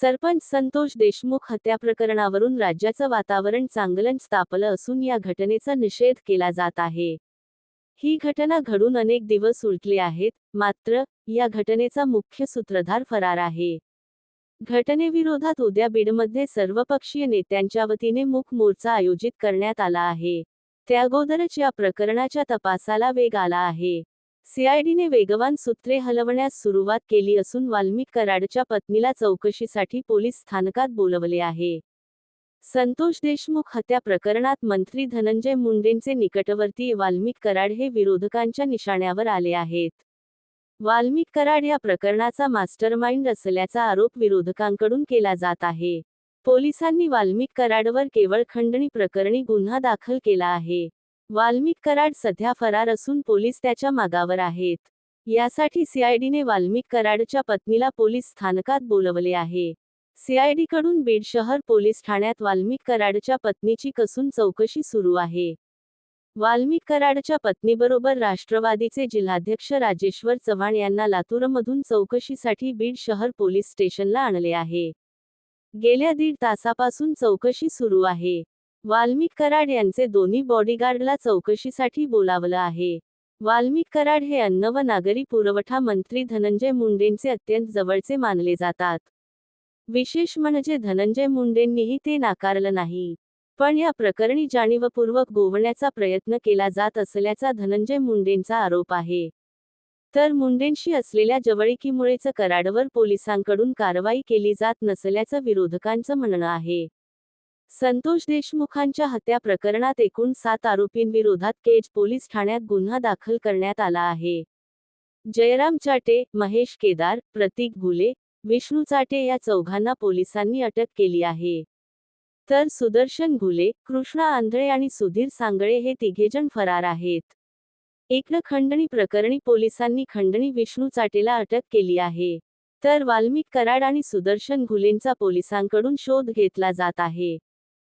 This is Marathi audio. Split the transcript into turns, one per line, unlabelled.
सरपंच संतोष देशमुख हत्या प्रकरणावरून राज्याचं वातावरण चांगलंच तापलं असून या घटनेचा निषेध केला जात आहे. ही घटना घडून अनेक दिवस उलटले आहेत, मात्र या घटनेचा मुख्य सूत्रधार फरार आहे. घटनेविरोधात उद्या बीडमध्ये सर्वपक्षीय नेत्यांच्या वतीने मूक मोर्चा आयोजित करण्यात आला आहे. त्याअगोदरच या प्रकरणाच्या तपासाला वेग आला आहे. सीआयडीने वेगवान सूत्रे हलवण्यास सुरुवात केली असून वाल्मिक कराडच्या पत्नीला चौकशीसाठी पोलीस स्थानकात बोलवले आहे. संतोष देशमुख हत्या प्रकरणात मंत्री धनंजय मुंडेंचे निकटवर्तीय वाल्मिक कराड हे विरोधकांच्या निशाण्यावर आले आहेत. वाल्मिक कराड या प्रकरणाचा मास्टरमाइंड असल्याचा आरोप विरोधकांकडून केला जात आहे. पोलिसांनी वाल्मिक कराडवर केवळ खंडणी प्रकरणी गुन्हा दाखल केला आहे. वाल्मिक कराड सध्या फरार असून पोलीस त्याच्या मागावर आहेत. यासाठी सीआयडीने वाल्मिक कराडच्या पत्नीला पोलीस स्थानकात बोलवले आहे. सीआयडीकडून बीड शहर पोलीस ठाण्यात वाल्मिक कराडच्या पत्नीची कसून चौकशी सुरू आहे. वाल्मिक कराडच्या पत्नीबरोबर राष्ट्रवादीचे जिल्हाध्यक्ष राजेश्वर चव्हाण यांना लातूरमधून चौकशीसाठी बीड शहर पोलीस स्टेशनला आणले आहे. गेल्या 1.5 तासापासून चौकशी सुरू आहे. वाल्मिक कराड यांचे दोन्ही बॉडीगार्डला चौकशीसाठी बोलावलं आहे. वाल्मिक कराड हे अन्न व नागरी पुरवठा मंत्री धनंजय मुंडेंचे अत्यंत जवळचे मानले जातात. विशेष म्हणजे धनंजय मुंडेंनीही ते नाकारलं नाही. पण या प्रकरणी जाणीवपूर्वक गोवण्याचा प्रयत्न केला जात असल्याचा धनंजय मुंडेंचा आरोप आहे. तर मुंडेंशी असलेल्या जवळीकीमुळेच कराडवर पोलिसांकडून कारवाई केली जात नसल्याचं विरोधकांचं म्हणणं आहे. संतोष देशमुखांच्या हत्या प्रकरणात एकूण 7 आरोपींविरोधात केज पोलीस ठाण्यात गुन्हा दाखल करण्यात आला आहे. जयराम चाटे, महेश केदार, प्रतीक घुले, विष्णू चाटे या चौघांना पोलिसांनी अटक केली आहे. तर सुदर्शन घुले, कृष्णा आंधळे आणि सुधीर सांगळे हे तिघेजण फरार आहेत. एका खंडणी प्रकरणी पोलिसांनी खंडणी विष्णू चाटेला अटक केली आहे. तर वाल्मिक कराड आणि सुदर्शन घुलेंचा पोलिसांकडून शोध घेतला जात आहे.